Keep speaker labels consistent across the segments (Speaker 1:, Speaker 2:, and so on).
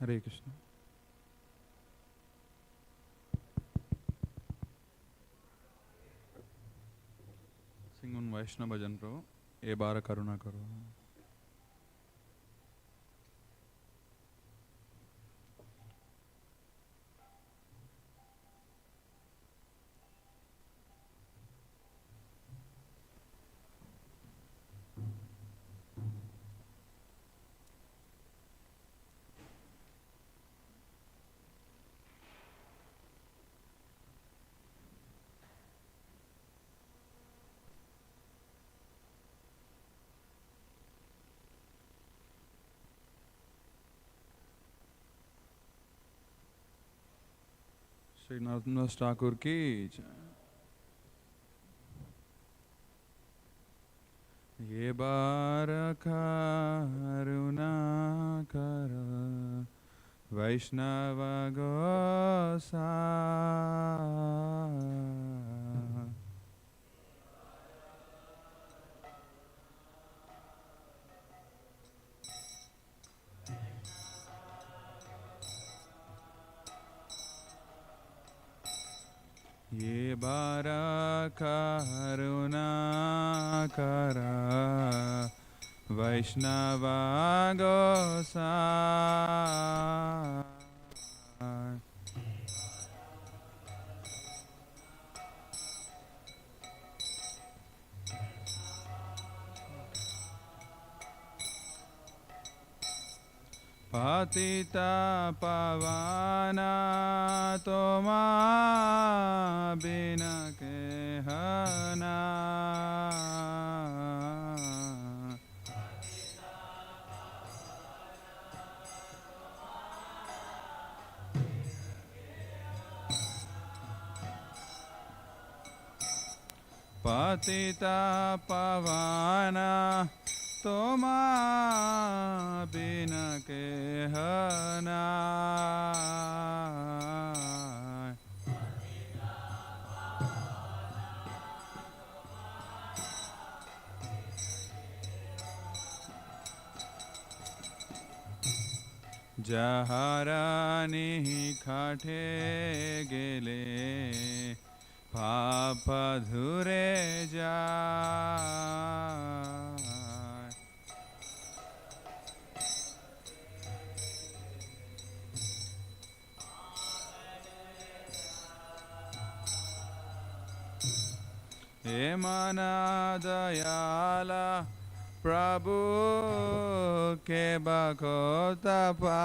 Speaker 1: Hare Krishna. Sing on Vaishnava Bhajan, Prabhu. E Bara Karuna Karo. Srinath Thakur की ये बार करुणा कर वैष्णव गोसाई ये बारा करुणा कर वैष्णव गोसाई पतिता पावना तोमा बिना के हना पतिता पावना तोमा बिना के हना जहरानी खाटे गेले पाप धुरे जा हे मना दयाला प्रभु के बकोता पाए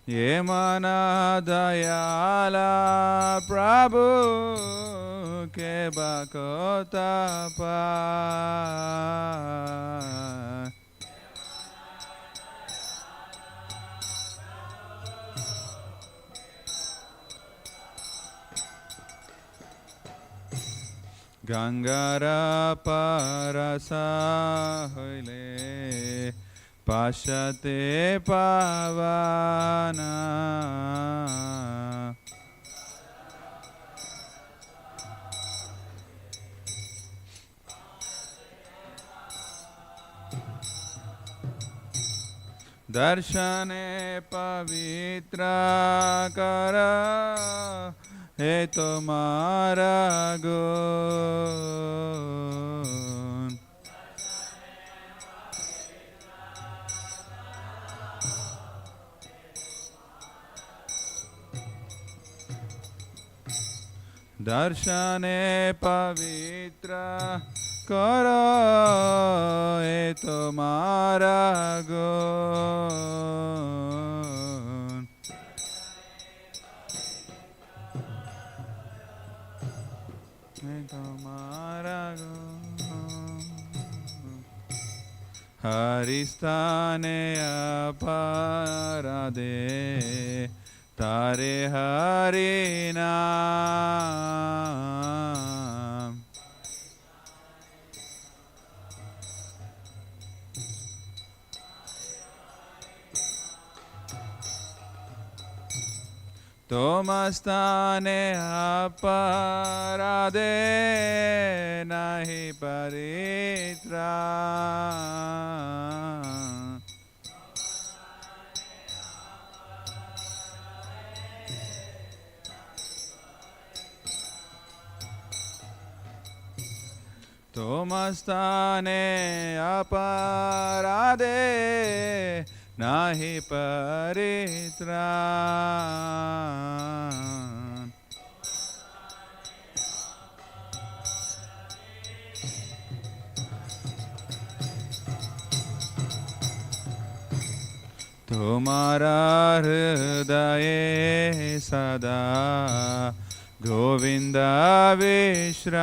Speaker 1: ये मना दयाला प्रभु के बकोता पाए गंगारा परसा होइले पाशते पावाना दर्शने पवित्र कर हे तुम्हारा गुण दर्शने पवित्र करो हे तुम्हारा गुण हे तुम्हारा गुण हरिस्थाने अपराधे तारे हरि नाम Tomastane aparade nahi paritran. Tomastane aparade nahi paritran. Tumhara hridaye sada Govinda Vishran.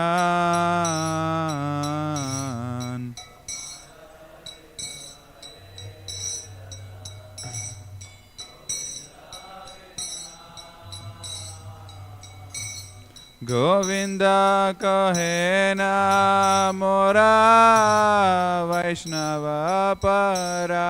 Speaker 1: Govinda kahe na mora Vaishnava para.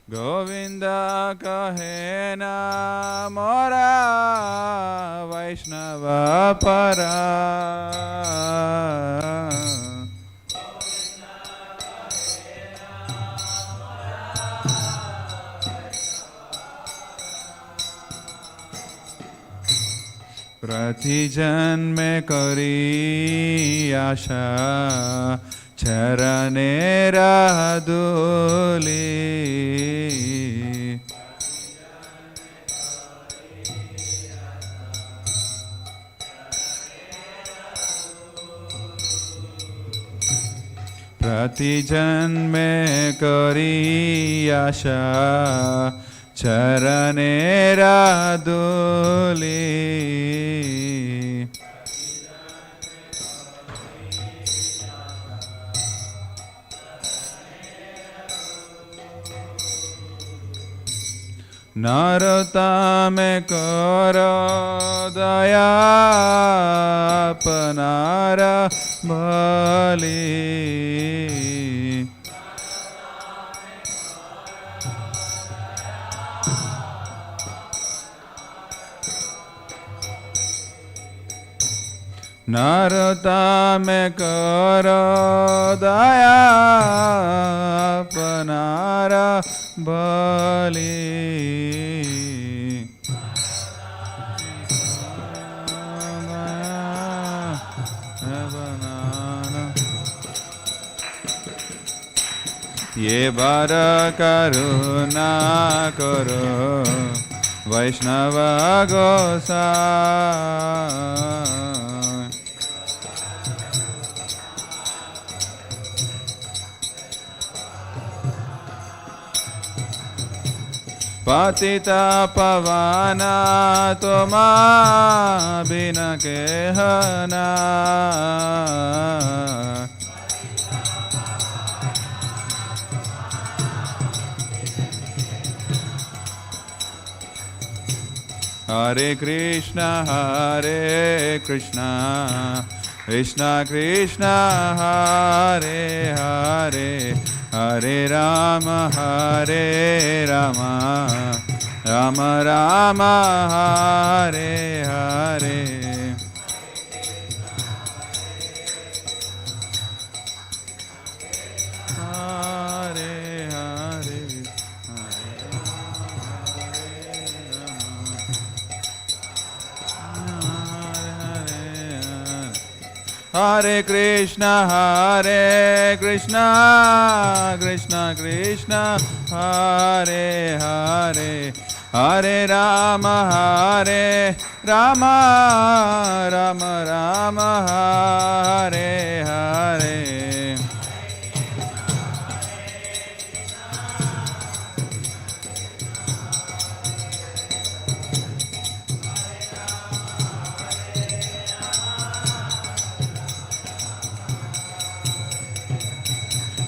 Speaker 1: Govinda kahe na mora Vaishnava para. Prati janme kari asha Charane raduli. Prati janme kari asha Charane raduli. Narotame karo daya panara bali. Narotame karo daya panara bali. Ye bara karuna karo Vaishnava Goswami. Patita pavana toma bina kehana. Hare Krishna, Krishna Krishna, Hare Hare, Hare Rama, Rama Rama, Hare Hare. Hare Krishna, Krishna Krishna, Hare Hare, Hare Rama, Rama Rama, Hare Hare.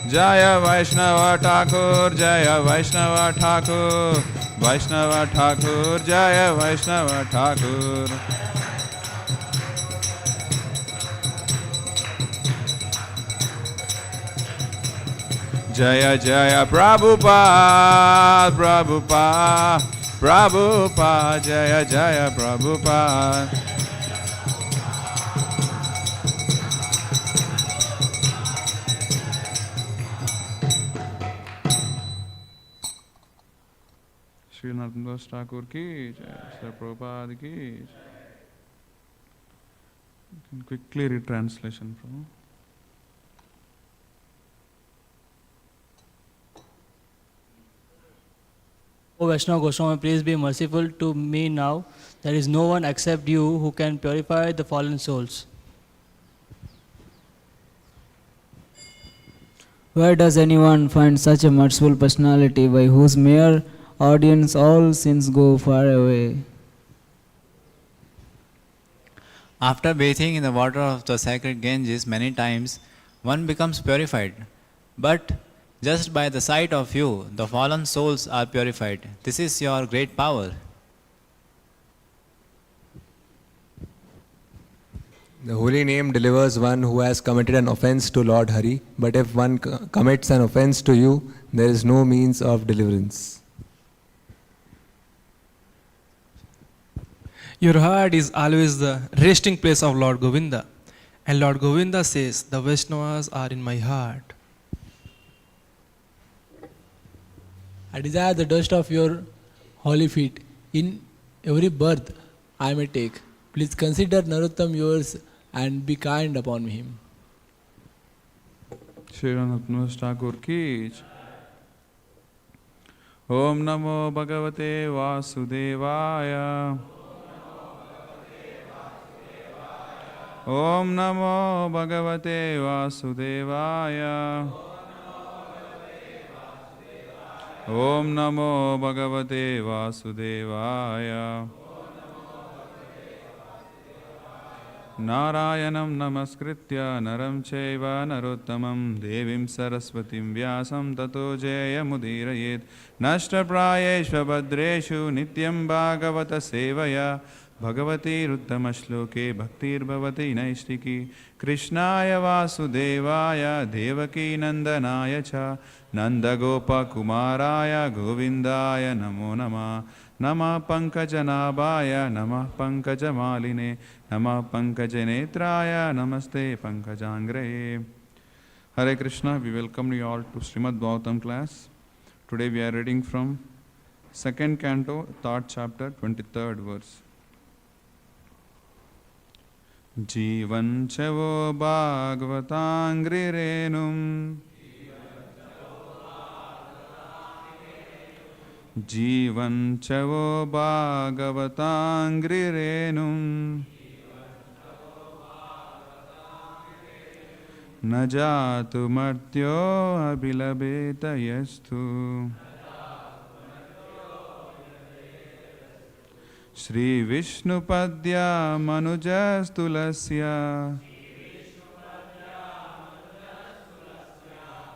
Speaker 1: Jaya Vaishnava Thakur, Jaya Vaishnava Thakur, Vaishnava Thakur, Jaya Vaishnava Thakur. Jaya Jaya Prabhupada, Prabhupada, Prabhupada, Jaya Jaya Prabhupada. Sri Narthandas Thakur ki Jai, Sri Prabhupada ki Jai. You can quickly read translation, Prabhu.
Speaker 2: O Vaishnava Goswami, please be merciful to me now. There is no one except you who can purify the fallen souls.
Speaker 3: Where does anyone find such a merciful personality by whose mere audience all sins go far away?
Speaker 4: After bathing in the water of the sacred Ganges many times, one becomes purified. But just by the sight of you, the fallen souls are purified. This is your great power.
Speaker 5: The holy name delivers one who has committed an offense to Lord Hari, but if one commits an offense to you, there is no means of deliverance.
Speaker 6: Your heart is always the resting place of Lord Govinda. And Lord Govinda says, the Vaishnavas are in my heart.
Speaker 7: I desire the dust of your holy feet. In every birth I may take. Please consider Narottam yours and be kind upon him.
Speaker 1: Sri Narthandas Thakur ki Jai. Om Namo Bhagavate Vasudevaya. Om Namo Bhagavate Vasudevaya. Om Namo Bhagavate Vasudevaya. Narayanam Namaskritya Naram Chaiva Narottamam Devim Saraswatim Vyasam Tato Jayamudirayet Nashta Prayeshva Bhadreshu Nityam Bhagavata Sevaya Bhagavati Ruttama-shloke Bhaktir Bhavati Naistiki Krishnaya Vasudevaya Devaki Nandanaya Cha Nanda Gopa Kumaraya Govindaya Namo Nama Nama Pankajanabhaya Nama Pankajamaline Nama Pankajanetraya Namaste Pankajangre. Hare Krishna, we welcome you all to Śrīmad-Bhāgavatam class. Today we are reading from 2nd canto, 3rd chapter, 23rd verse. Jivanchavo Bhagavatāngrirenum Jivanchavo Bhagavatāngrirenum Najatu martyo abhilabeta yastu Shri Vishnupadya Manujastulasya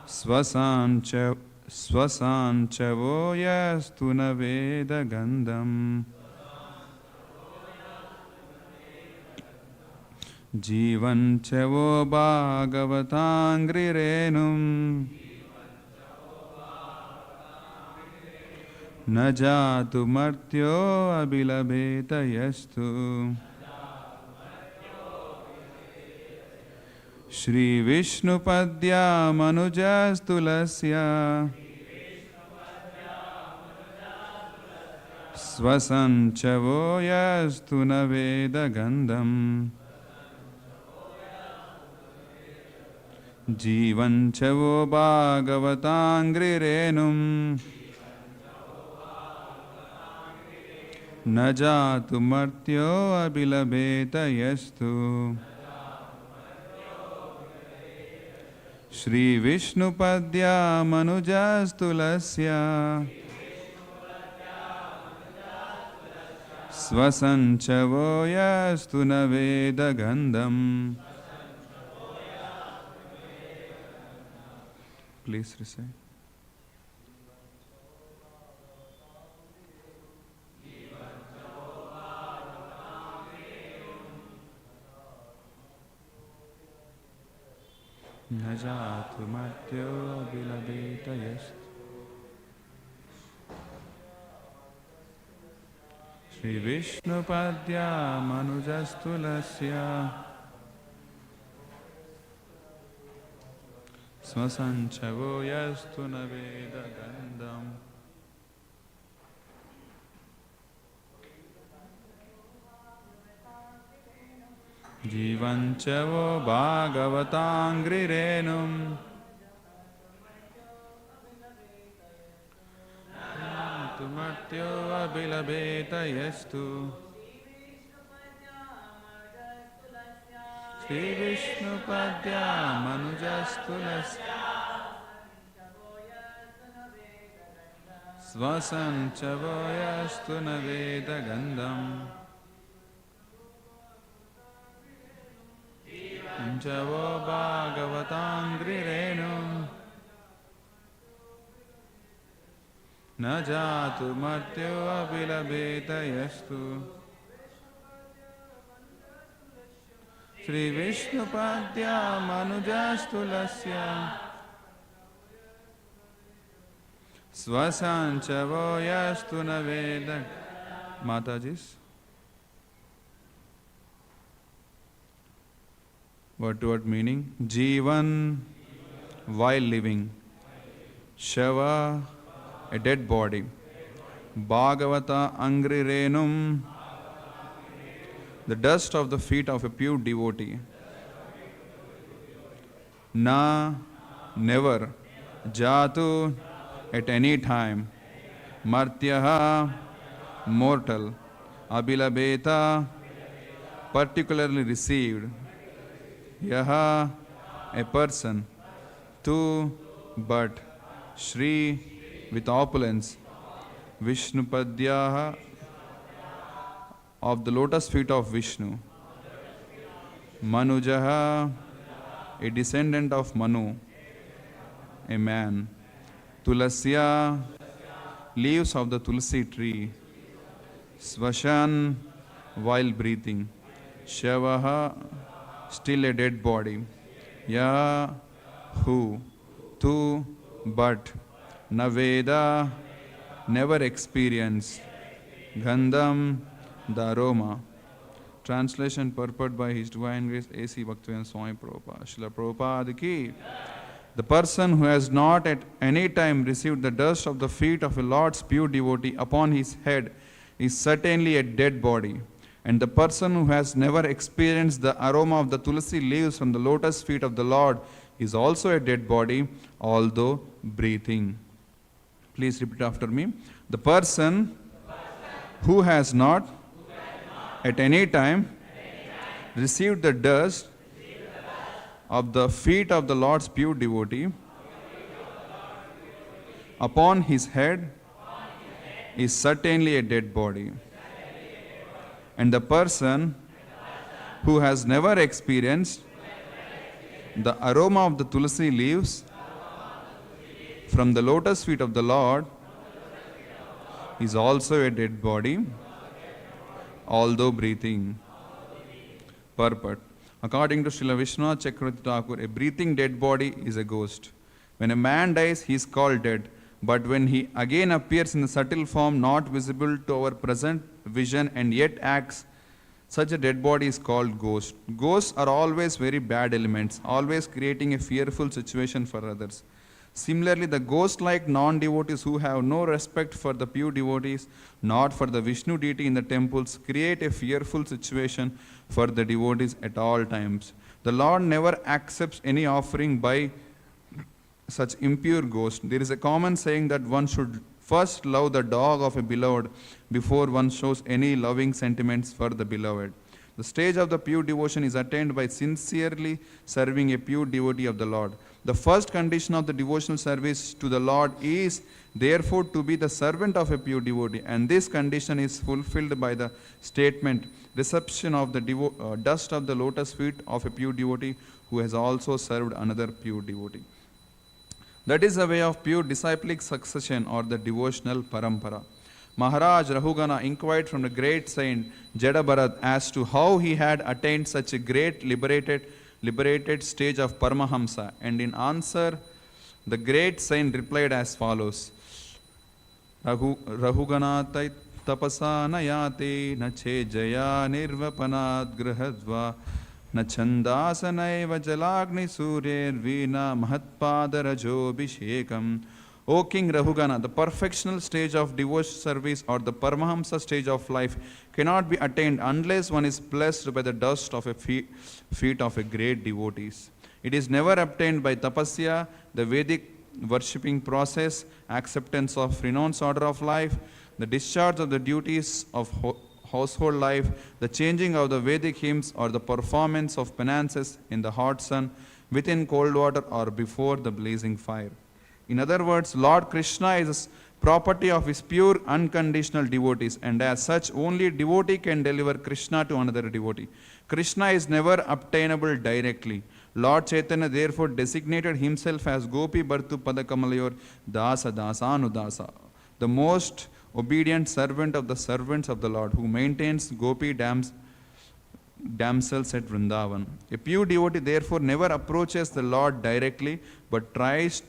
Speaker 1: Svasanchavo yastu naveda gandham Jivanchavo Bhagavatāngrirenum Najatu martyo abhilabeta yastu Shri Vishnupadya Manujastulasya Svasanchavo yastu naveda gandham Jivanchavo Bhagavatāngrirenum Najatu martyo abhilabeta yastu Shri Vishnupadya Manujastulasya Svasanchavo yastu naveda gandham. Please recite. Najatu matyo bilabeta yast. Shri Vishnu padya manujastulasya svasanchavo yastu naveda gandham. Jivanchavo Bhagavatangrirenum Tumatyo abilabeta yastu Shri Vishnu padya manujastulasya Svasanchavo yastu naveda gandham Javo Bhagavatangrirenum Najatu matyo abilabeta yastu Shri Vishnu padya manujastulasya Svasanchavo yastu naveda. Matajis. Word to word meaning. Jivan, while living. Shava, a dead body. Bhagavata Angrirenum, the dust of the feet of a pure devotee. Na, never. Jatu, at any time. Martyaha, mortal. Abhilabeta, particularly received. Yaha, a person. Tu, but. Shri, with opulence. Vishnupadyaha, of the lotus feet of Vishnu. Manujaha, a descendant of Manu, a man. Tulasya, leaves of the Tulsi tree. Svashan, while breathing. Shavaha, still a dead body. Ya, who. Tu, but. Naveda, never experienced. Gandham, the aroma. Translation purport by His Divine Grace A.C. Bhaktivinoda Swami Prabhupada. Srila Prabhupada ki. The person who has not at any time received the dust of the feet of a Lord's pure devotee upon his head is certainly a dead body. And the person who has never experienced the aroma of the tulsi leaves from the lotus feet of the Lord is also a dead body, although breathing. Please repeat after me. The person who has not at any time received the dust of the feet of the Lord's pure devotee upon his head is certainly a dead body. And the person who has never experienced the aroma of the tulsi leaves from the lotus feet of the Lord is also a dead body, although breathing. Purport. According to Srila Vishwanath Chakravarti Thakur, a breathing dead body is a ghost. When a man dies, he is called dead. But when he again appears in the subtle form not visible to our present vision and yet acts, such a dead body is called ghost. Ghosts are always very bad elements, always creating a fearful situation for others. Similarly, the ghost-like non-devotees who have no respect for the pure devotees, not for the Vishnu deity in the temples, create a fearful situation for the devotees at all times. The Lord never accepts any offering by such impure ghosts. There is a common saying that one should first love the dog of a beloved before one shows any loving sentiments for the beloved. The stage of the pure devotion is attained by sincerely serving a pure devotee of the Lord. The first condition of the devotional service to the Lord is therefore to be the servant of a pure devotee, and this condition is fulfilled by the statement, reception of the dust of the lotus feet of a pure devotee who has also served another pure devotee. That is the way of pure disciplic succession or the devotional parampara. Maharaj Rahugana inquired from the great saint Jada Bharat as to how he had attained such a great liberated liberated stage of Paramahamsa. And in answer, the great saint replied as follows: Rahuganatai tapasa nayate na che jaya nirvapanad grihadva na chandasanaiva jalagni suryer vina mahatpadarajo. O King Rahugana, the perfectional stage of devotion service or the Paramahamsa stage of life cannot be attained unless one is blessed by the dust of a feet of a great devotees. It is never obtained by tapasya, the Vedic worshipping process, acceptance of renounced order of life, the discharge of the duties of household life, the changing of the Vedic hymns, or the performance of penances in the hot sun, within cold water, or before the blazing fire. In other words, Lord Krishna is property of his pure unconditional devotees, and as such only devotee can deliver Krishna to another devotee. Krishna is never obtainable directly. Lord Chaitanya therefore designated himself as Gopi Bhartu Padakamalayur Dasa Dasanudasa, the most obedient servant of the servants of the Lord, who maintains Gopi damsels at Vrindavan. A pure devotee therefore never approaches the Lord directly, but tries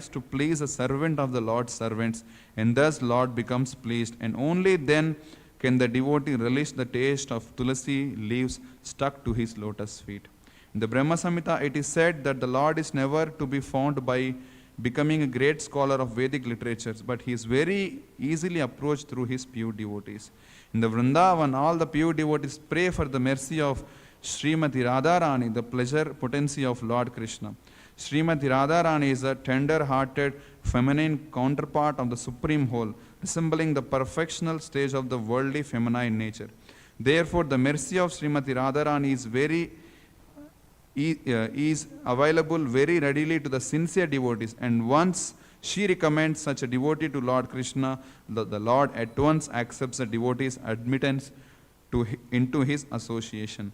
Speaker 1: to please a servant of the Lord's servants, and thus Lord becomes pleased, and only then can the devotee relish the taste of tulasi leaves stuck to his lotus feet. In the Brahma Samhita, it is said that the Lord is never to be found by becoming a great scholar of Vedic literatures, but he is very easily approached through his pure devotees. In the Vrindavan, all the pure devotees pray for the mercy of Srimati Radharani, the pleasure potency of Lord Krishna. Srimati Radharani is a tender-hearted feminine counterpart of the Supreme Whole, resembling the perfectional stage of the worldly feminine nature. Therefore, the mercy of Srimati Radharani is available very readily to the sincere devotees, and once she recommends such a devotee to Lord Krishna, the Lord at once accepts the devotee's admittance into his association.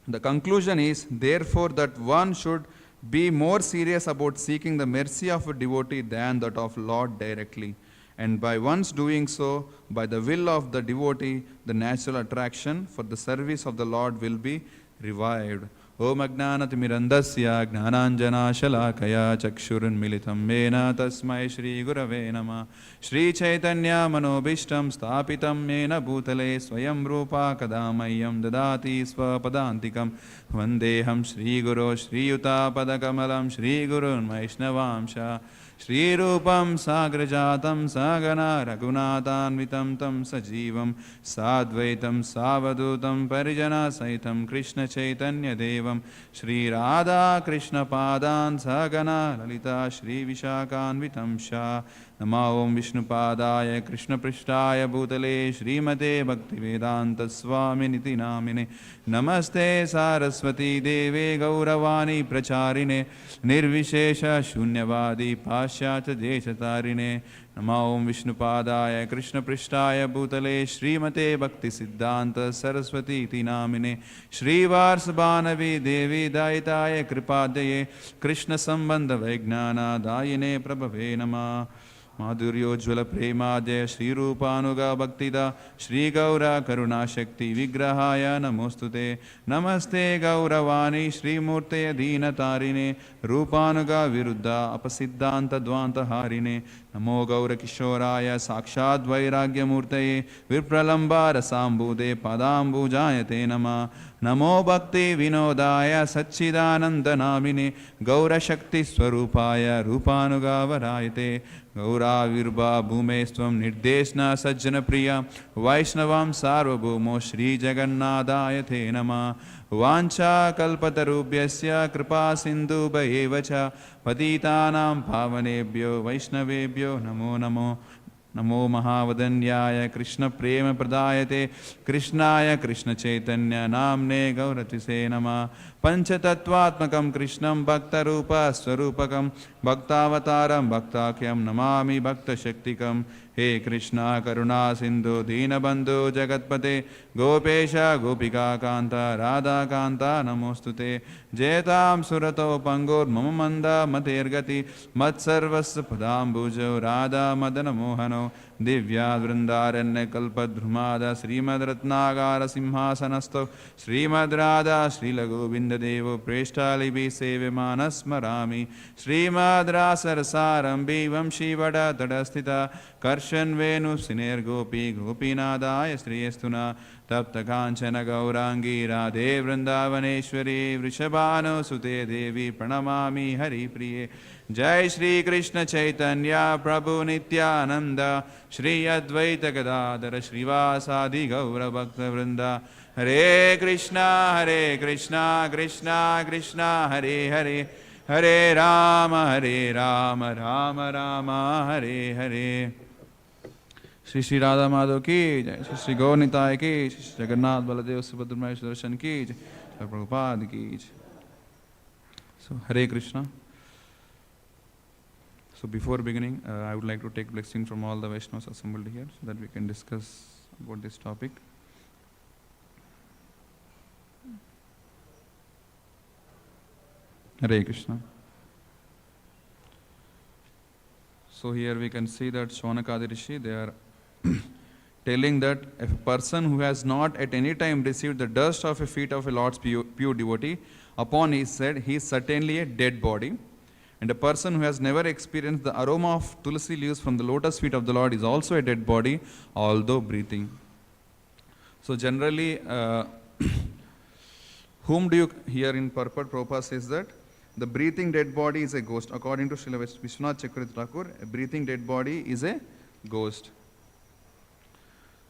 Speaker 1: The conclusion is, therefore, that one should be more serious about seeking the mercy of a devotee than that of Lord directly. And by once doing so, by the will of the devotee, the natural attraction for the service of the Lord will be revived. Om Agnanatimirandasya Gnananjana Shalakaya Chakshurunmilitam Mena Tasmai Shri Gurave Nama Shri Chaitanya Manobishtam Stapitam Mena Bhutale Swayam Rupa Kadamayam Dadati Swapadantikam Vandeham Shri Guru Shri Yuta Padakamalam Shri Gurun Vaishnavamsha Shri Rupam Sagrajatam Sagana Raghunathanvitam Tam Sajivam Sadvaitam Savadutam Parijana Saitam Krishna Chaitanya Devam Shri Radha Krishna Padan Sagana Lalita Shri Vishakanvitam Sha Nama Om Vishnupadaya Krishna Prishtaya Bhutale Śrīmate Bhaktivedanta Swami Niti Namine Namaste Saraswati Deve Gauravani Pracharine Nirvishesha Shunyavadi Pashyata Deshatarine Nama Om Vishnupadaya Krishna Prishtaya Bhutale Śrīmate Bhakti Siddhanta Saraswati Iti Namine Shri Varsabhanavi Devi Daitaya Kripadaye Krishna Sambandha Vajnana Dayine Prabhave Nama Madhuryojjvala Premadya Shri Rupanuga Bhaktida Shri Gaura Karuna Shakti Vigrahaya Namostute Namaste Gauravani Shri Murtaya Dina Tarine Rupanuga Viruddha Apasiddhanta Dvanta Harine Namo Gaura Kishoraya Sakshad Vairagya Murtaye Vipralamba Rasambude Padambu Jayate Nama Namo Bhakti Vinodaya Satchidananda Namine Gaura Shakti Swarupaya Rupanuga Varayate Gaura Virba Bhumestvam Nirdeshna Sajjana Priya Vaishnavam Sarva Bhumo Shri Jagannadaya Te Nama Vancha Kalpatarubhyasya Kripa Sindhu Bhayevacha Patitanam Bhavanebhyo Vaishnavebhyo Namo Namo Namo Mahavadanyaya Krishna Prema Pradayate Krishnaya Krishna Chaitanya Namne Gauratise Nama Panchatattvatmakam Krishnam Bhakta Rupa Swarupakam Bhaktavataram Bhaktakyam Namami Bhakta Shaktikam He Krishna Karuna Sindhu Deenabandhu Jagatpate Gopesha Gopika Kanta Radha Kanta Namostute Jetam Surato Pangur Mamamanda Matergati Matsarvas Padambujo Radha Madana Mohano Divya Vrindaranya Kalpadhrumada Srimad Ratnagara Simhasanasto Srimad Radha Srila Govinda Devo Preshtalibi Sevimanas Marami Srimad Rasarasaram Bivam Shivada Tadastita Karshan Venu Siner Gopi Gopinadaya Sriyastuna Tapta Kanchana Gaurangi Radhe Vrindavaneshwari Vrishabhano Sute Devi Pranamami Hari Priye Jai Shri Krishna Chaitanya Prabhu Nityananda Shri Advaita Gadadara Shrivasadi Gaura Bhakta Vrinda Hare Krishna Krishna Krishna Hare Hare Hare Rama Rama Rama Hare Hare Shri Shri Radha Madhav ki Jai, Shri Shri Gaur Nitai ki Jai, Shri Jagannath Baladev Subhadra Maheshwar Darshan ki Jai, Shri Prabhupada ki Jai. So Hare Krishna. So before beginning, I would like to take blessing from all the Vaishnavas assembled here so that we can discuss about this topic. Hare Krishna. So here we can see that Shaunakadi Rishi, they are telling that if a person who has not at any time received the dust of a feet of a Lord's pure devotee, upon his head, he is certainly a dead body. And a person who has never experienced the aroma of tulsi leaves from the lotus feet of the Lord is also a dead body, although breathing. So generally, whom do you hear in purport? Prabhupada says that the breathing dead body is a ghost. According to Srila Vishwanath Chakravarti Thakur, a breathing dead body is a ghost.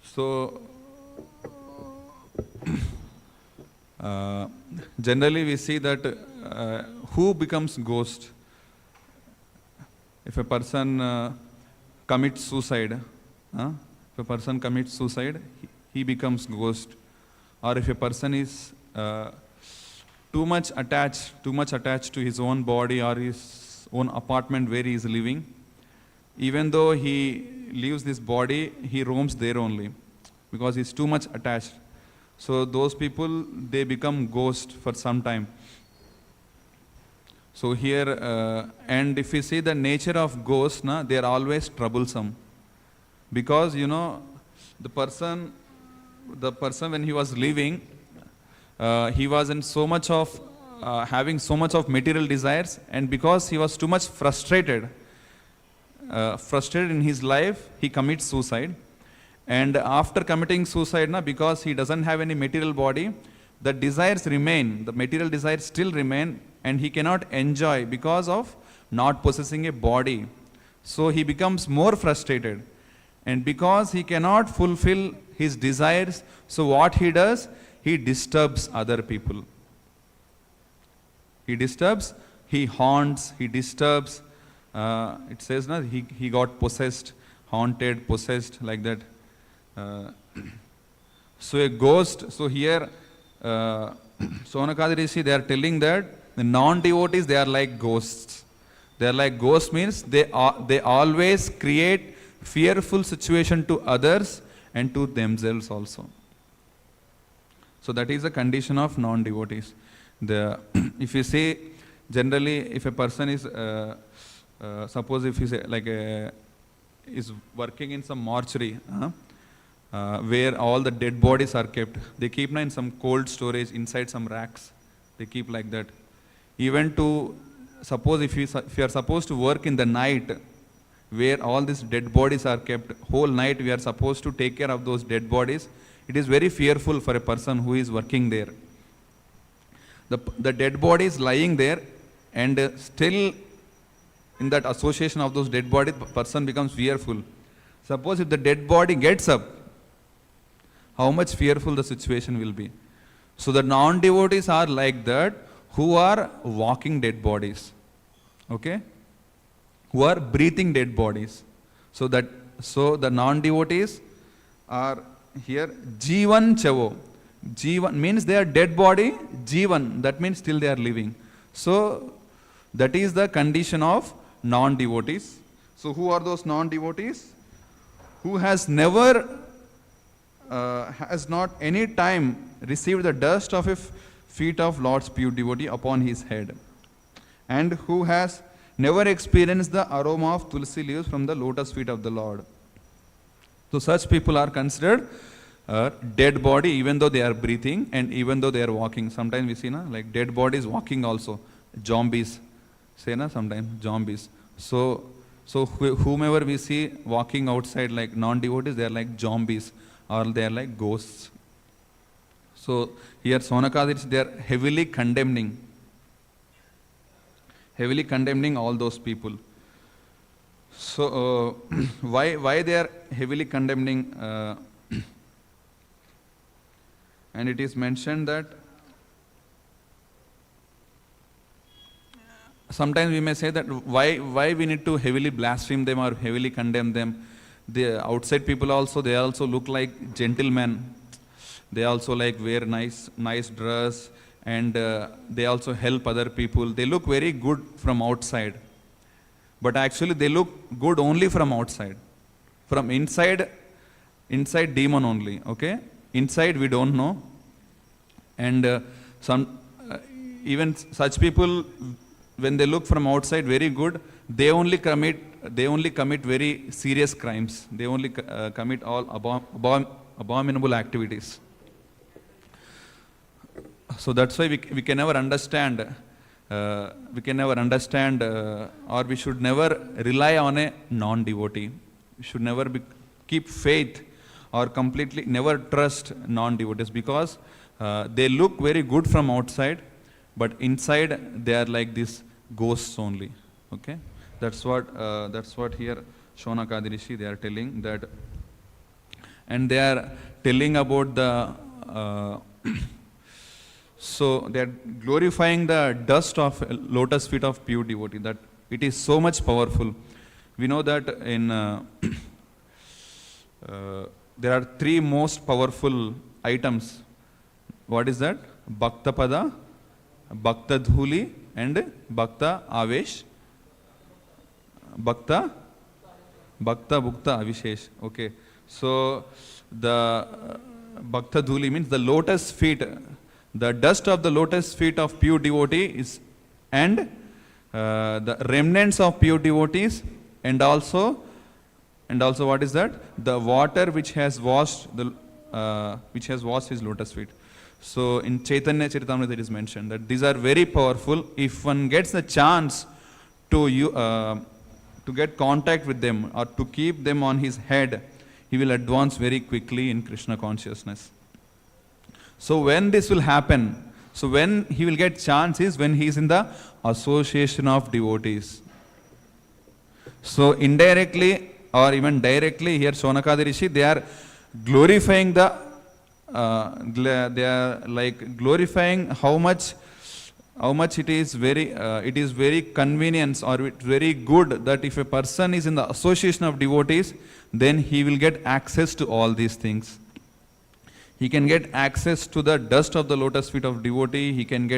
Speaker 1: So, generally we see that who becomes ghost? If a person commits suicide, he becomes ghost. Or if a person is too much attached to his own body or his own apartment where he is living, even though he leaves this body, he roams there only because he is too much attached. So those people, they become ghost for some time. So here, and if you see the nature of ghosts, they are always troublesome. Because, the person when he was living, he was in so much of, having so much of material desires, and because he was too much frustrated in his life, he commits suicide. And after committing suicide, because he doesn't have any material body, the desires remain, the material desires still remain, and he cannot enjoy because of not possessing a body. So he becomes more frustrated. And because he cannot fulfill his desires, so what he does? He disturbs other people. He disturbs, he haunts, he disturbs. It says he got possessed, haunted, possessed, like that. So a ghost, so here Shaunakadi Rishi, they are telling that the non-devotees, they are like ghosts. They are like ghosts means they always create fearful situation to others and to themselves also. So that is the condition of non-devotees. If you say, generally, if a person is, suppose if he say is working in some mortuary, where all the dead bodies are kept, they keep in some cold storage inside some racks. They keep like that. Even to suppose if you are supposed to work in the night, where all these dead bodies are kept, whole night we are supposed to take care of those dead bodies. It is very fearful for a person who is working there. The dead body is lying there, and still in that association of those dead bodies, person becomes fearful. Suppose if the dead body gets up, how much fearful the situation will be. So the non-devotees are like that, who are walking dead bodies, okay, who are breathing dead bodies. So the non-devotees are here Jivan Chavo. Jivan means they are dead body, Jivan, that means still they are living. So that is the condition of non-devotees. So who are those non-devotees? Who has never, has not any time received the dust of a feet of Lord's pure devotee upon his head, and who has never experienced the aroma of tulsi leaves from the lotus feet of the Lord. So such people are considered dead body even though they are breathing and even though they are walking. Sometimes we see like dead bodies walking also, zombies. Say sometimes zombies. So whomever we see walking outside like non-devotees, they are like zombies or they are like ghosts. So here Sonakadis, they are heavily condemning all those people. So why they are heavily condemning? And it is mentioned that sometimes we may say that why we need to heavily blaspheme them or heavily condemn them. The outside people also, they also look like gentlemen. They also like wear nice dress, and they also help other people. They look very good from outside, but actually they look good only from outside. From inside demon only. Okay, inside we don't know. And even such people, when they look from outside very good, they only commit very serious crimes. They only commit all abominable activities. So that's why we can never understand. Or we should never rely on a non-devotee. We should never keep faith or completely never trust non-devotees, because they look very good from outside, but inside they are like these ghosts only. Okay, that's what here Shonakadi Rishi, they are telling that, and they are telling about the. So they are glorifying the dust of lotus feet of pure devotee, that it is so much powerful. We know that in there are three most powerful items. What is that? Bhakta Pada, Bhakta Dhuli, and Bhakta Avesh. Bhakta Bhukta Avishesh. Okay. So the Bhakta Dhuli means the lotus feet. The dust of the lotus feet of pure devotee is, and the remnants of pure devotees, and also what is that? The water which has washed his lotus feet. So in Chaitanya Charitamrita it is mentioned that these are very powerful. If one gets the chance to get contact with them or to keep them on his head, he will advance very quickly in Krishna consciousness. So when this will happen, so when he will get chance is when he is in the association of devotees. So indirectly or even directly, here Shonakadi Rishi, they are glorifying they are like glorifying how much it is very convenient or very good that if a person is in the association of devotees, then he will get access to all these things. He can get access to the dust of the lotus feet of devotee. He can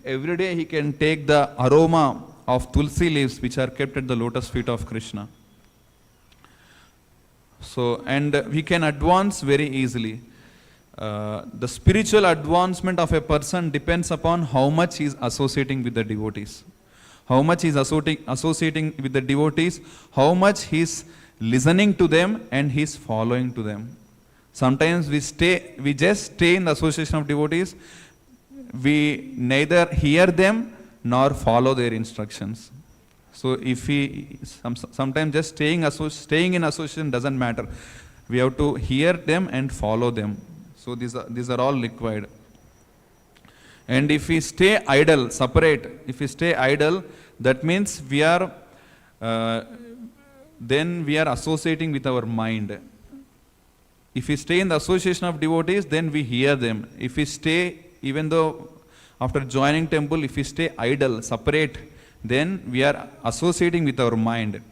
Speaker 1: every day he can take the aroma of tulsi leaves which are kept at the lotus feet of Krishna. So, and we can advance very easily. The spiritual advancement of a person depends upon how much he is associating with the devotees. How much he is associating with the devotees, how much he is listening to them and he is following to them. Sometimes we just stay in the association of devotees. We neither hear them nor follow their instructions. So if we sometimes just staying in association doesn't matter. We have to hear them and follow them. So these are all required. And if we stay idle, that means then we are associating with our mind. If we stay in the association of devotees, then we hear them. If we stay, even though after joining temple, if we stay idle, separate, then we are associating with our mind.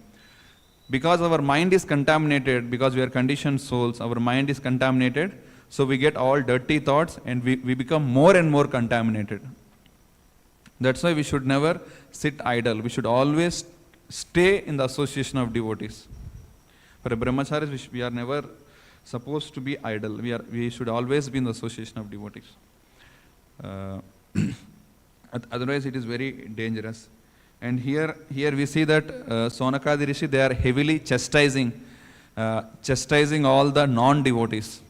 Speaker 1: Because our mind is contaminated, because we are conditioned souls, our mind is contaminated, so we get all dirty thoughts and we become more and more contaminated. That's why we should never sit idle. We should always stay in the association of devotees. For a brahmacharis, we are never supposed to be idle. We should always be in the association of devotees. Otherwise it is very dangerous. And here we see that Sonakadi Rishi, they are heavily chastising chastising all the non-devotees.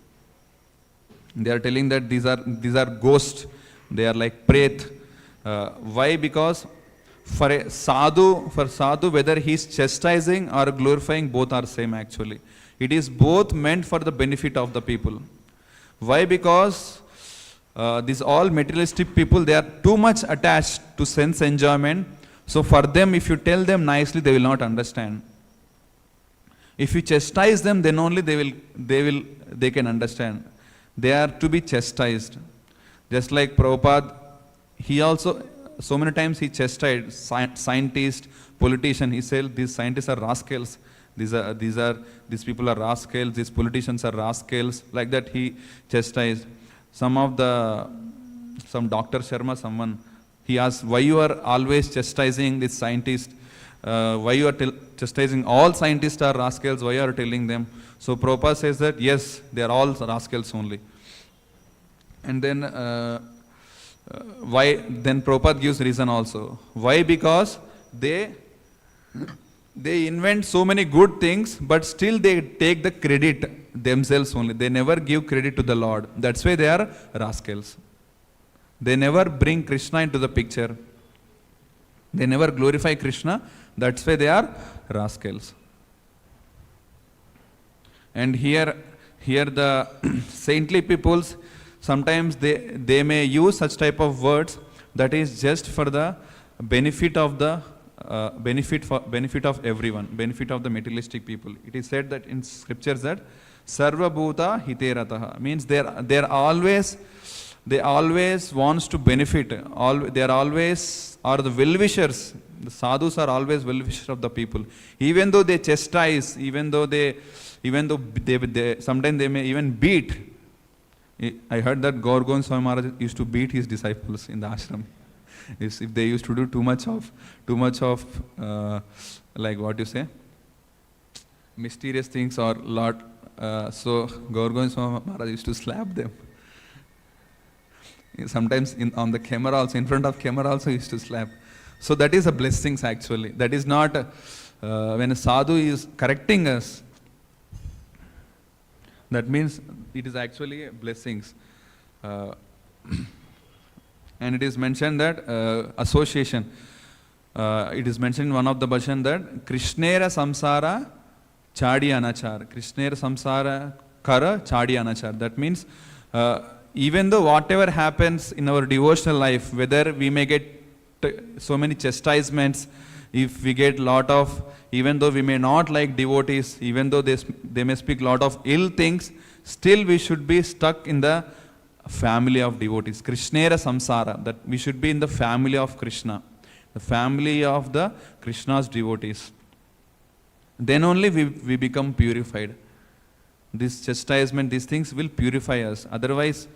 Speaker 1: They are telling that these are ghosts. They are like pret. Why? Because for sadhu, whether he is chastising or glorifying, both are same actually. It is both meant for the benefit of the people. Why? Because these all materialistic people, they are too much attached to sense enjoyment. So for them, if you tell them nicely, they will not understand. If you chastise them, then only they can understand. They are to be chastised. Just like Prabhupada, he also, so many times he chastised scientists, politicians. He said, these scientists are rascals. These people are rascals. These politicians are rascals. Like that he chastised. Some Dr. Sharma, he asked, why you are always chastising this scientist? Why you are chastising all scientists are rascals? Why you are telling them? So Prabhupada says that, yes, they are all rascals only. And then, why? Then Prabhupada gives reason also. Why? Because they invent so many good things, but still they take the credit themselves only. They never give credit to the Lord. That's why they are rascals. They never bring Krishna into the picture. They never glorify Krishna. That's why they are rascals. And here the saintly peoples, sometimes they may use such type of words that is just for the benefit of the benefit of everyone, benefit of the materialistic people. It is said that in scriptures that Sarva bhuta hiterataha means they always wants to benefit. They are always the well-wishers. The sadhus are always well-wishers of the people. Even though they chastise, even though they sometimes they may even beat. I heard that Gaur Goswami Maharaj used to beat his disciples in the ashram. If they used to do too much of like what you say, mysterious things or lot. So Gaur Goswami Maharaj used to slap them. Sometimes on the camera also, in front of camera also he used to slap. So that is a blessings actually. That is not when a sadhu is correcting us. That means it is actually blessings. And it is mentioned that association. It is mentioned in one of the bhajan that Krishnera samsara chadi anachar. Krishnera samsara kara chadi anachar. That means even though whatever happens in our devotional life, whether we may get so many chastisements, if we get lot of, even though we may not like devotees, even though they may speak lot of ill things, still we should be stuck in the family of devotees. Krishnera samsara, that we should be in the family of Krishna, the family of the Krishna's devotees. Then only we become purified. This chastisement, these things will purify us. Otherwise,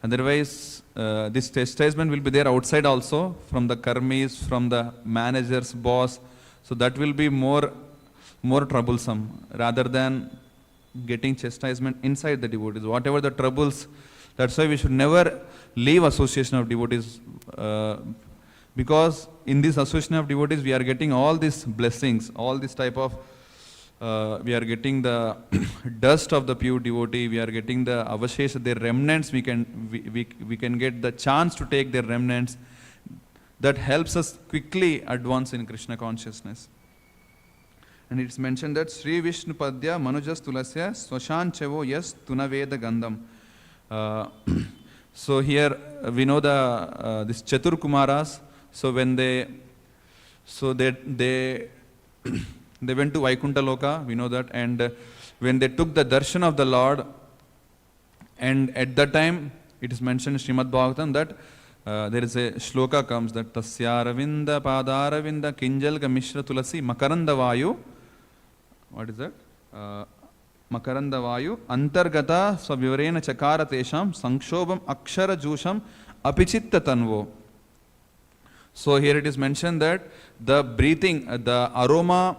Speaker 1: this chastisement will be there outside also, from the karmis, from the manager's boss. So that will be more troublesome rather than getting chastisement inside the devotees. Whatever the troubles, that's why we should never leave association of devotees, because in this association of devotees we are getting all these blessings, all this type of we are getting the dust of the pure devotee, we are getting the avashesha, their remnants, we can get the chance to take their remnants. That helps us quickly advance in Krishna consciousness. And it's mentioned that Sri Vishnu Padya Manujas Tulasya Swashan Chevo Yes Tunaveda Gandham. So here we know this Chatur Kumaras. So when they went to Vaikuntha Loka, we know that, and when they took the darshan of the Lord, and at that time it is mentioned in Śrīmad-Bhāgavatam that there is a shloka comes that Tasya Ravinda Padaravinda Kinjalga Mishra Tulasi Makaranda Vayu. What is that? Makaranda Vayu Antargata Swavivarena Chakara Tesham Sankshobham Akshara Jusham Apichitta Tanvo. So here it is mentioned that the breathing, the aroma,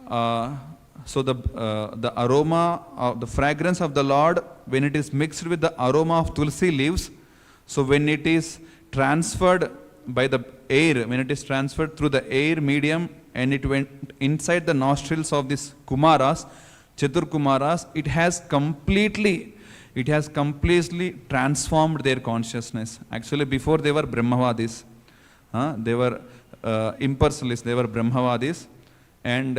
Speaker 1: the aroma, the fragrance of the Lord, when it is mixed with the aroma of tulsi leaves, so when it is transferred by the air, when it is transferred through the air medium and it went inside the nostrils of these Kumaras, Chaturkumaras, it has completely transformed their consciousness. Actually, before they were Brahmavadis, they were impersonalists, they were Brahmavadis, and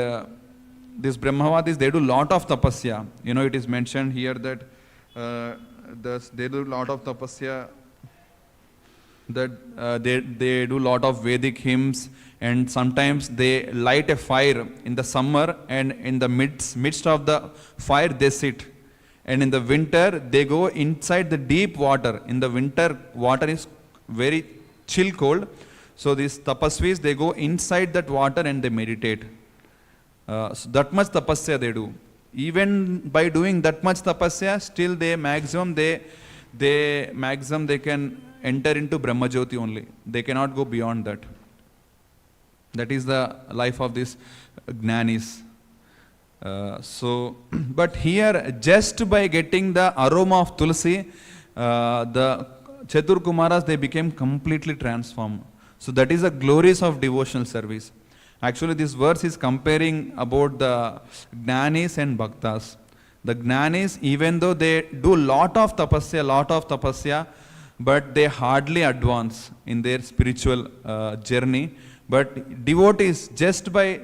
Speaker 1: these Brahmavadis, they do lot of tapasya. You know, it is mentioned here that they do lot of tapasya, that they do lot of Vedic hymns, and sometimes they light a fire in the summer, and in the midst of the fire they sit. And in the winter they go inside the deep water. In the winter, water is very chill cold. So these tapasvis, they go inside that water and they meditate. So that much tapasya they do. Even by doing that much tapasya, still they can enter into Brahmajyoti only. They cannot go beyond that. That is the life of these Jnanis. But here, just by getting the aroma of Tulsi, the Chaturkumaras, they became completely transformed. So that is the glories of devotional service. Actually, this verse is comparing about the Jnanis and Bhaktas. The Jnanis, even though they do lot of tapasya, but they hardly advance in their spiritual journey. But devotees, just by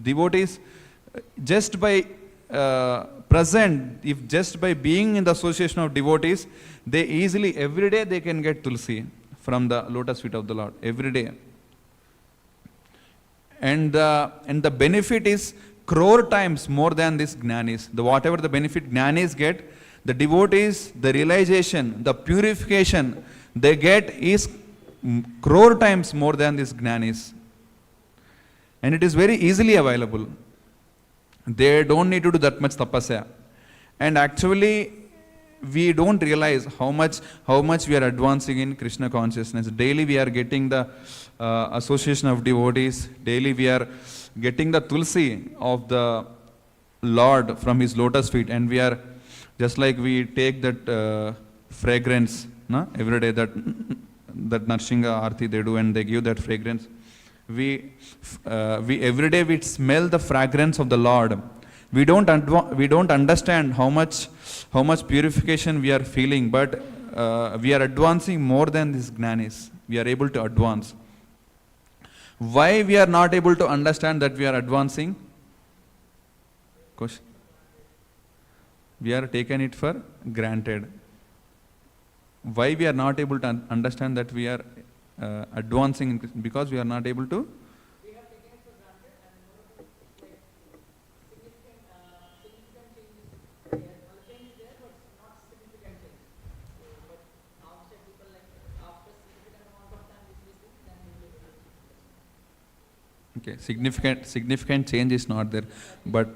Speaker 1: being in the association of devotees, they easily, every day they can get Tulsi from the lotus feet of the Lord, every day. And the benefit is crore times more than this Jnanis. Whatever the benefit Jnanis get, the devotees, the realization, the purification they get is crore times more than this Jnanis. And it is very easily available. They don't need to do that much tapasya. And actually, we don't realize how much we are advancing in Krishna consciousness. Daily we are getting the association of devotees. Daily we are getting the Tulsi of the Lord from His lotus feet. And we are, just like we take that fragrance, every day that Narshinga Arti they do, and they give that fragrance. We every day we smell the fragrance of the Lord. We don't understand how much purification we are feeling, but we are advancing more than these Jnanis. We are able to advance. Why we are not able to understand that we are advancing? Question. We are taken it for granted. Why we are not able to understand that we are advancing? Because we are not able to. We have taken it for granted, and significant changes there. Change is there, but not significant change. But outside people, like after significant amount of time listening, then we will be able to. Okay, significant change is not there, but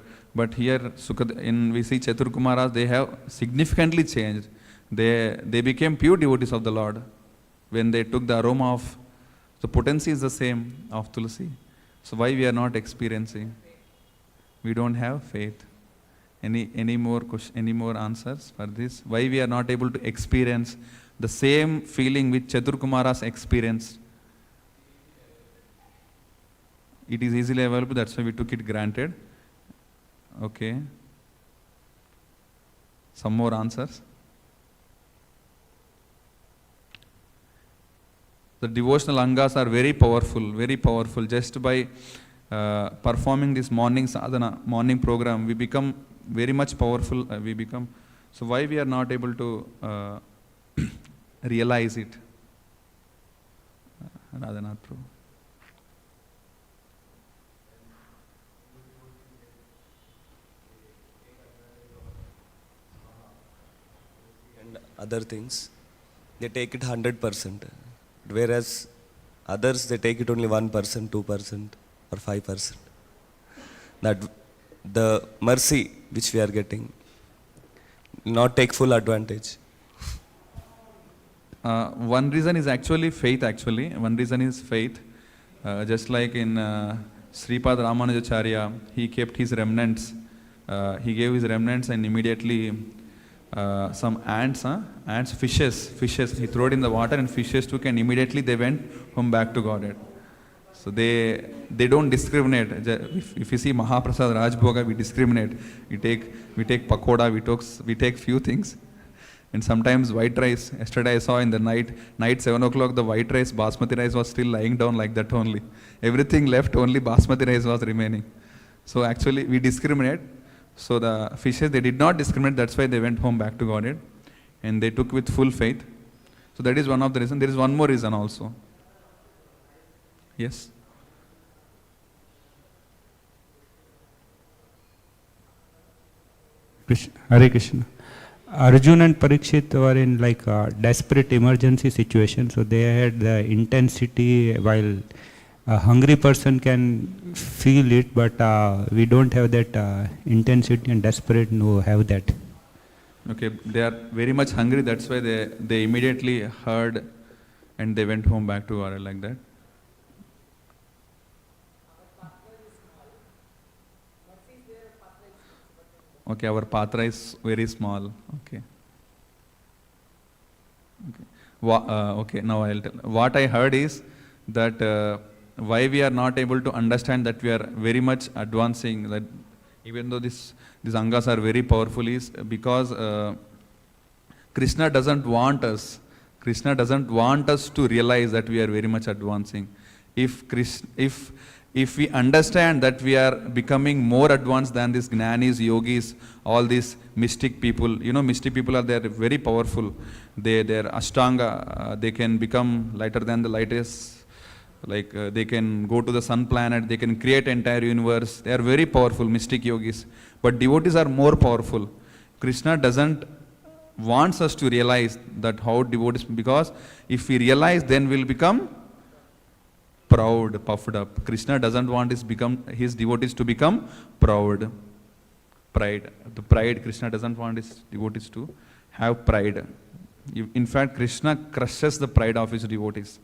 Speaker 1: here we see Chaturkumaras, they have significantly changed. They became pure devotees of the Lord when they took the aroma of, the potency is the same of Tulsi. So why we are not experiencing? We don't have faith. Any more answers for this? Why we are not able to experience the same feeling which Chaturkumaras experienced? It is easily available, that's why we took it granted. Okay. Some more answers? The devotional angas are very powerful. Just by performing this morning sadhana, morning program, we become very much powerful. So why we are not able to realize it? Radhanath Prabhu.
Speaker 8: And other things, they take it 100%. Whereas others, they take it only 1%, 2%, or 5%. That the mercy which we are getting, not take full advantage.
Speaker 1: One reason is actually faith. One reason is faith. Just like in Sripad Ramanujacharya, he kept his remnants. He gave his remnants, and immediately some ants, fishes. He threw it in the water, and fishes took, and immediately they went home back to Godhead. So they don't discriminate. If you see Mahaprasad Rajbhoga, we discriminate. We take pakoda, we take few things. And sometimes white rice. Yesterday I saw in the night 7 o'clock, the white rice, basmati rice was still lying down like that only. Everything left, only basmati rice was remaining. So actually we discriminate. So the fishes, they did not discriminate, that's why they went home back to Godhead. And they took with full faith. So that is one of the reasons. There is one more reason also. Yes?
Speaker 9: Hare Krishna. Arjuna and Pariksit were in like a desperate emergency situation, so they had the intensity, while a hungry person can feel it, but we don't have that intensity, and desperate no have that.
Speaker 1: Okay, they are very much hungry, that's why they immediately heard and they went home back to Godhead like that. Okay, our patra is very small. Okay. Okay, now I'll tell. What I heard is that why we are not able to understand that we are very much advancing, that even though these angas are very powerful, is because Krishna doesn't want us. Krishna doesn't want us to realize that we are very much advancing. If we understand that we are becoming more advanced than these jnanis, yogis, all these mystic people, mystic people are there, very powerful. Their ashtanga, they can become lighter than the lightest. Like they can go to the sun planet, they can create entire universe. They are very powerful, mystic yogis. But devotees are more powerful. Krishna doesn't wants us to realize that how devotees, because if we realize, then we'll become proud, puffed up. Krishna doesn't want his devotees to become proud. Pride. The pride, Krishna doesn't want his devotees to have pride. In fact, Krishna crushes the pride of his devotees.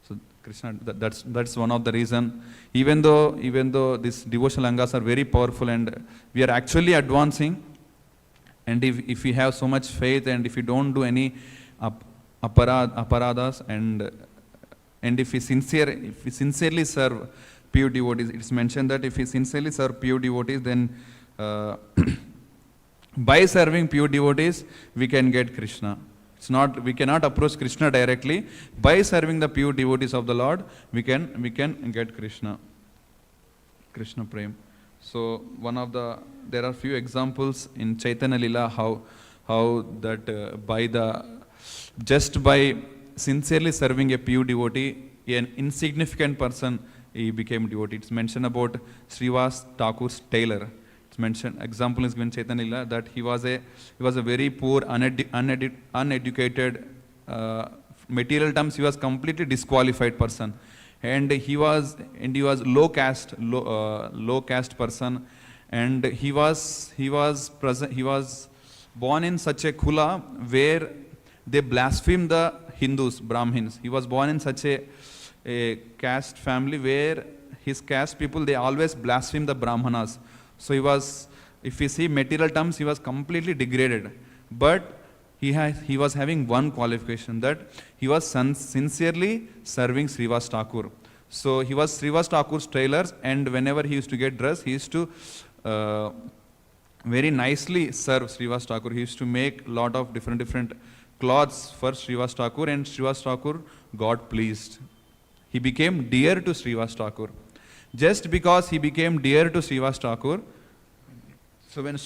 Speaker 1: So Krishna, that's one of the reason. Even though these devotional angas are very powerful and we are actually advancing, and if we have so much faith and if we don't do any aparadas and if we sincerely serve pure devotees, it's mentioned that if we sincerely serve pure devotees, then by serving pure devotees, we can get Krishna. We cannot approach Krishna directly. By serving the pure devotees of the Lord, we can get Krishna. Krishna Prem. So there are few examples in Chaitanya Lila how that just by sincerely serving a pure devotee, an insignificant person, he became devotee. It's mentioned about Srivas Thakur's tailor. It's mentioned, example is given Chaitanya Lila, that he was a very poor, uneducated, material terms, he was completely disqualified person. And he was low caste person, and he was born in such a kula where they blaspheme the Hindus, Brahmins. He was born in such a caste family where his caste people, they always blaspheme the Brahmanas. So he was, if we see material terms, he was completely degraded. But he was having one qualification, that he was sincerely serving Srivas Thakur. So he was Srivas Thakur's tailor, and whenever he used to get dressed, he used to very nicely serve Srivas Thakur. He used to make lot of different cloths for Srivas Thakur, and Srivas Thakur got pleased. He became dear to Srivas Thakur. Just because he became dear to Srivas Thakur, so when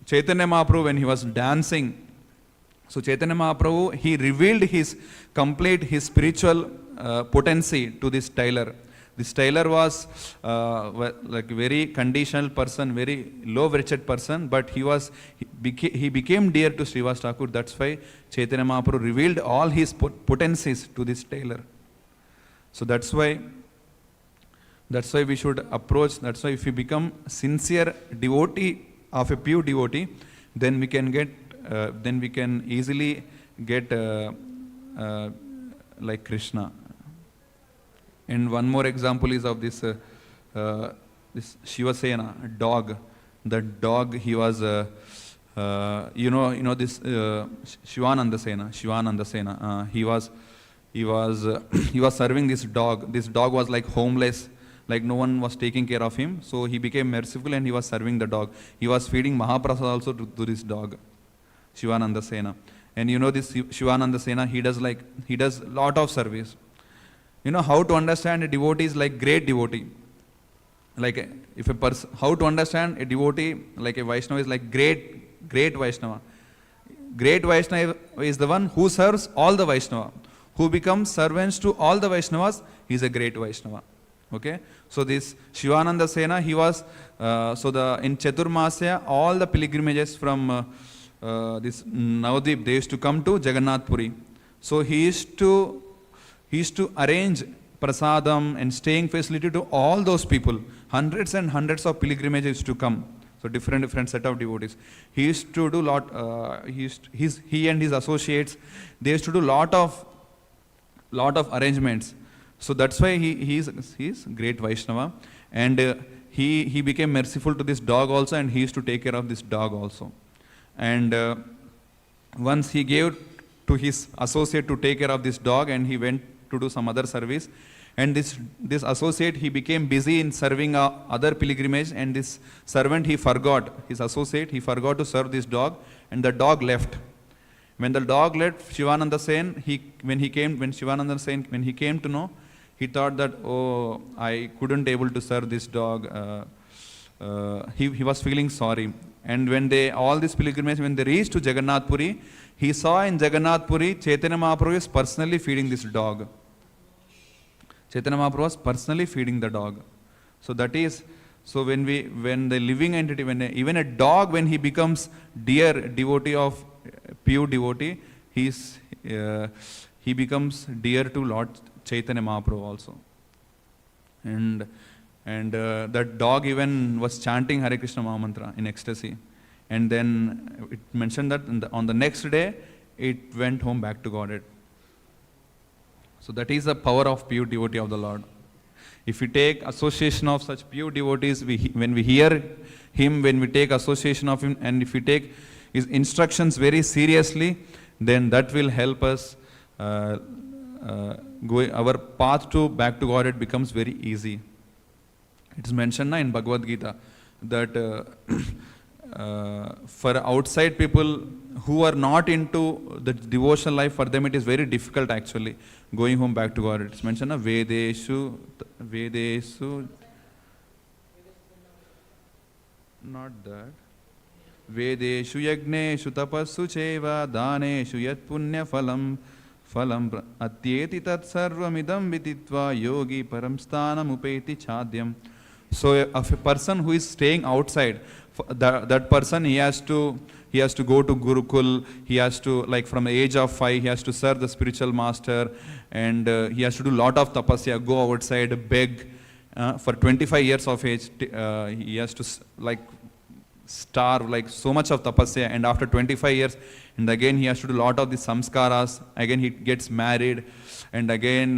Speaker 1: Chaitanya Mahaprabhu, when he was dancing, so Chaitanya Mahaprabhu, he revealed his spiritual potency to this tailor. This tailor was like very conditional person, very low wretched person, but he became dear to Srivas Thakur. That's why Chaitanya Mahaprabhu revealed all his potencies to this tailor. So that's why we should approach. That's why if we become sincere devotee of a pure devotee, then we can easily get like Krishna. And one more example is of this Shivasena dog. That dog, he was this Shivananda Sena. He was he was he was serving this dog. This dog was like homeless, like no one was taking care of him. So he became merciful and he was serving the dog. He was feeding Mahaprasad also to this dog, Shivananda Sena. And you know this Shivananda Sena, he does lot of service. You know how to understand a devotee is like great devotee. Like if a person, how to understand a devotee like a Vaishnava is like great Vaishnava. Great Vaishnava is the one who serves all the Vaishnava, who becomes servants to all the Vaishnavas. He is a great Vaishnava. Okay, so this Shivananda Sena, he was in Chaturmasya, all the pilgrimages from this Navadvip, they used to come to Jagannath Puri. So he used to arrange prasadam and staying facility to all those people. Hundreds and hundreds of pilgrimages used to come. So different set of devotees. He used to do he and his associates, they used to do lot of arrangements. So that's why he is great Vaishnava, and he became merciful to this dog also, and he used to take care of this dog also. And once he gave to his associate to take care of this dog, and he went to do some other service. And this associate, he became busy in serving other pilgrimage, and this servant, he forgot to serve this dog, and the dog left. When the dog left, Shivananda Sen, when he came to know, he thought that, oh, I couldn't able to serve this dog. He was feeling sorry. And when all these pilgrimages, when they reached to Jagannath Puri, he saw in Jagannath Puri, Chaitanya Mahaprabhu is personally feeding this dog. Chaitanya Mahaprabhu was personally feeding the dog. So that is, when the living entity, even a dog, when he becomes dear devotee of pure devotee, he becomes dear to Lord Chaitanya Mahaprabhu also. And that dog even was chanting Hare Krishna Mahamantra in ecstasy. And then it mentioned that on the next day, it went home back to Godhead. So that is the power of pure devotee of the Lord. If we take association of such pure devotees, when we hear him, when we take association of him, and if we take his instructions very seriously, then that will help us our path back to Godhead becomes very easy. It is mentioned in Bhagavad Gita that for outside people who are not into the devotional life, for them it is very difficult actually going home back to God. It's mentioned Vedeshu, not that. Vedeshu yagneshu tapassu cheva daneshu yat punya phalam atyeti tat sarvamidam viditva yogi paramsthanam upeti chadyam. So if a person who is staying outside, that person, he has to go to Gurukul, he has to, like from the age of 5, he has to serve the spiritual master, and he has to do lot of tapasya, go outside, beg. For 25 years of age, he has to starve, like so much of tapasya, and after 25 years, and again he has to do lot of the samskaras, again he gets married, and again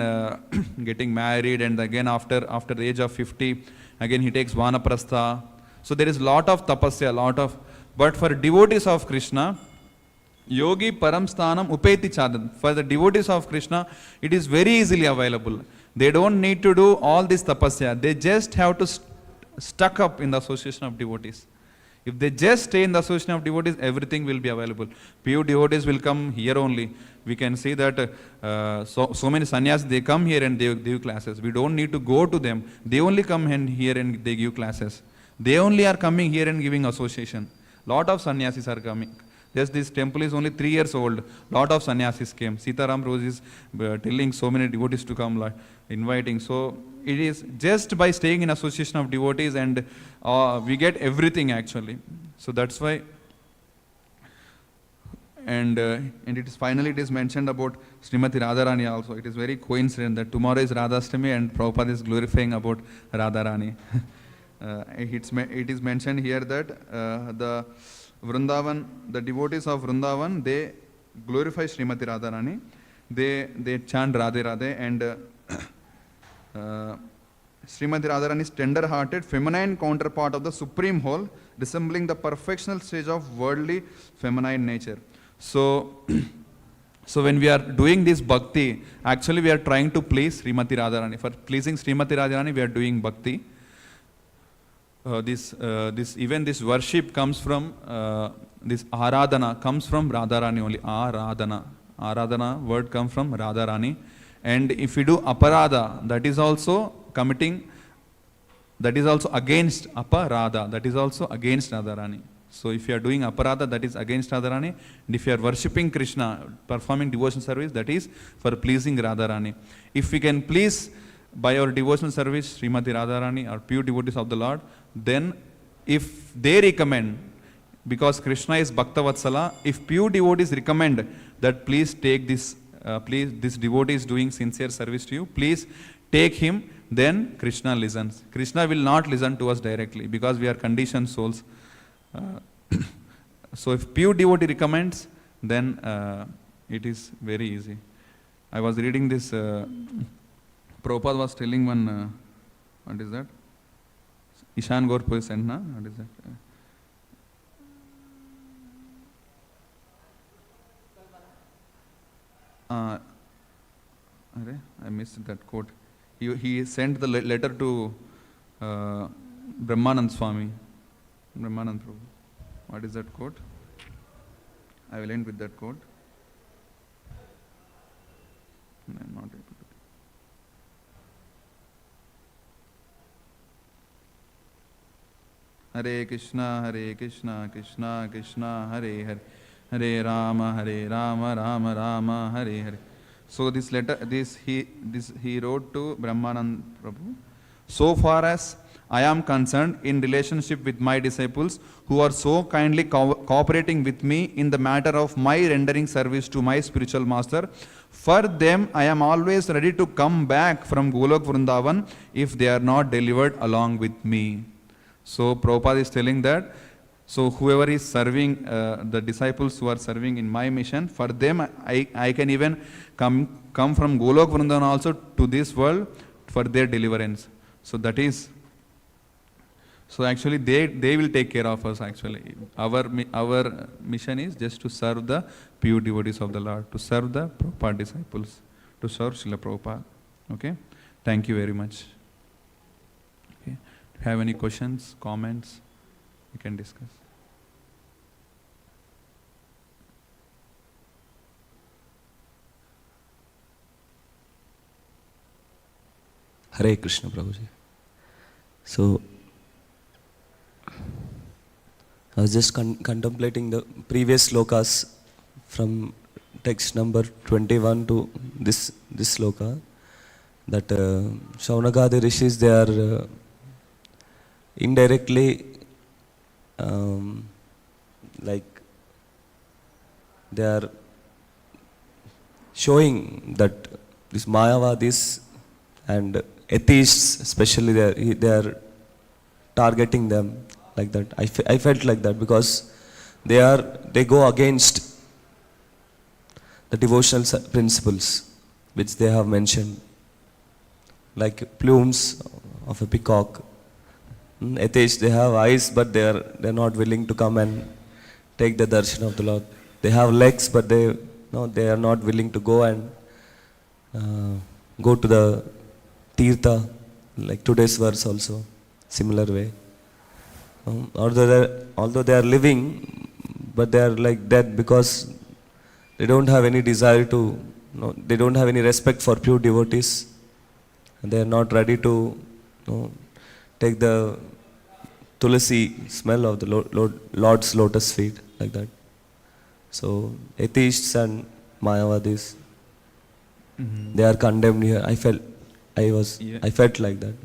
Speaker 1: getting married, and again after the age of 50, again he takes vanaprastha. So there is lot of tapasya, but for devotees of Krishna, yogi paramsthanam upeti chadam. For the devotees of Krishna, it is very easily available. They don't need to do all this tapasya. They just have to stuck up in the association of devotees. If they just stay in the association of devotees, everything will be available. Pure devotees will come here only. We can see that so many sannyasis, they come here and they give classes. We don't need to go to them. They only come here and they give classes. They only are coming here and giving association. Lot of sannyasis are coming. Just this temple is only 3 years old. Lot of sannyasis came. Sitaram Rose is telling so many devotees to come, inviting. So it is just by staying in association of devotees, and we get everything actually. So that's why. And it is finally it is mentioned about Srimati Radharani also. It is very coincident that tomorrow is Radhastami and Prabhupada is glorifying about Radharani. It is mentioned here that the Vrindavan, the devotees of Vrindavan, they glorify Srimati Radharani. They chant Radhe Radhe, and Srimati Radharani is tender-hearted, feminine counterpart of the supreme whole, resembling the perfectional stage of worldly feminine nature. So So when we are doing this bhakti, actually we are trying to please Srimati Radharani. For pleasing Srimati Radharani, we are doing bhakti. This worship comes from this aradhana comes from Radharani only. Aradhana word comes from Radharani. And if we do aparadha, that is also committing, that is also against aparadha, that is also against Radharani. So if you are doing aparadha, that is against Radharani. And if you are worshipping Krishna, performing devotion service, that is for pleasing Radharani. If we can please by our devotional service Srimati Radharani or pure devotees of the Lord, then if they recommend, because Krishna is Bhakta Vatsala, if pure devotees recommend that please take this, this devotee is doing sincere service to you, please take him, then Krishna listens. Krishna will not listen to us directly because we are conditioned souls. So if pure devotee recommends, then it is very easy. I was reading this, Prabhupada was telling one, what is that? Ishan Gaur sent, na? What is that? I missed that quote. He sent the letter to Brahmanand Swami, Brahmanand Prabhu. What is that quote? I will end with that quote. I am not able to. Hare Krishna, Krishna Krishna, Hare Hare, Hare Rama, Rama Rama, Hare Hare. So this letter, he wrote to Brahmanand Prabhu. So far as I am concerned in relationship with my disciples who are so kindly cooperating with me in the matter of my rendering service to my spiritual master, for them I am always ready to come back from Golok Vrindavan if they are not delivered along with me. So Prabhupada is telling that, so whoever is serving, the disciples who are serving in my mission, for them I can even come from Golok Vrindavan also to this world for their deliverance. So that is, so actually they will take care of us actually. Our mission is just to serve the pure devotees of the Lord, to serve the Prabhupada disciples, to serve Srila Prabhupada. Okay? Thank you very much. Okay. Have any questions, comments? We can discuss.
Speaker 8: Hare Krishna, Prabhuji. So, I was just contemplating the previous slokas from text number 21 to this sloka, that Shaunakadi Rishis, they are indirectly like they are showing that these Mayavadis and atheists especially, they are targeting them like that. I felt like that because they go against the devotional principles which they have mentioned, like plumes of a peacock. Atheists, they have eyes, but they are not willing to come and take the darshan of the Lord. They have legs, but they are not willing to go and go to the tirtha, like today's verse also, similar way. Although they are living, but they are like dead because they don't have any desire to, they don't have any respect for pure devotees, and they are not ready to take the tulasi smell of the Lord's lotus feet, like that. So atheists and Mayavadis, they are condemned here. I felt like that.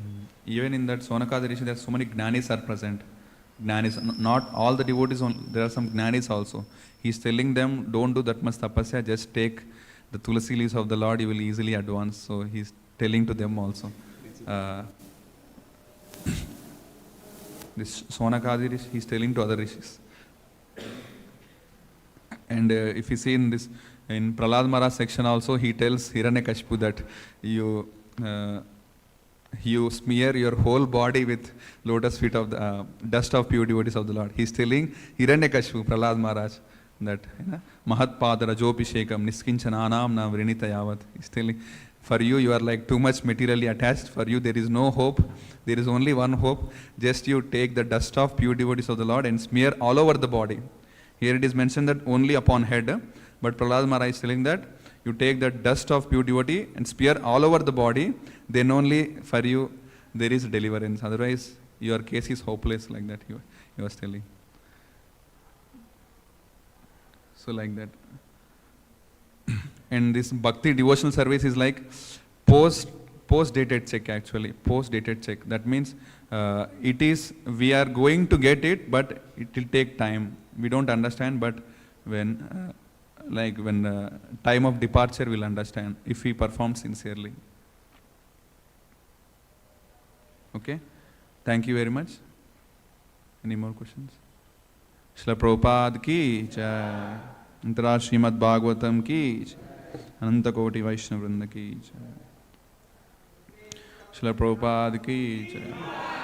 Speaker 1: Even in that Sonakadi Rishi, there are so many Gnanis are present. Gnanis, not all the devotees, there are some Gnanis also. He's telling them, don't do that much tapasya, just take the tulasi leaves of the Lord, you will easily advance. So he's telling to them also. This Sonakadi Rishi, he's telling to other rishis. And if you see in this, in Prahlad Maharaj section also, he tells Hiranyakashipu that you smear your whole body with lotus feet of the dust of pure devotees of the Lord. He's telling Hiranyakashipu, Prahlad Maharaj, that Mahatpada Rajopishekam Niskinchananam na Vrinita Yavat. He's telling, for you, you are like too much materially attached. For you, there is no hope. There is only one hope. Just you take the dust of pure devotees of the Lord and smear all over the body. Here it is mentioned that only upon head, but Prahlad Maharaj is telling that you take the dust of pure devotee and smear all over the body, then only for you there is deliverance. Otherwise, your case is hopeless, like that he was telling. So like that. And this bhakti devotional service is like post-dated check actually, post-dated check. That means we are going to get it, but it will take time. We don't understand, but when time of departure we'll understand if we perform sincerely. Okay? Thank you very much. Any more questions? Srila Prabhupada ki jai. Antara Śrīmad-Bhāgavatam ki jai. Ananta Koti Vaishnava Vrinda ki jai. Srila Prabhupada ki jai.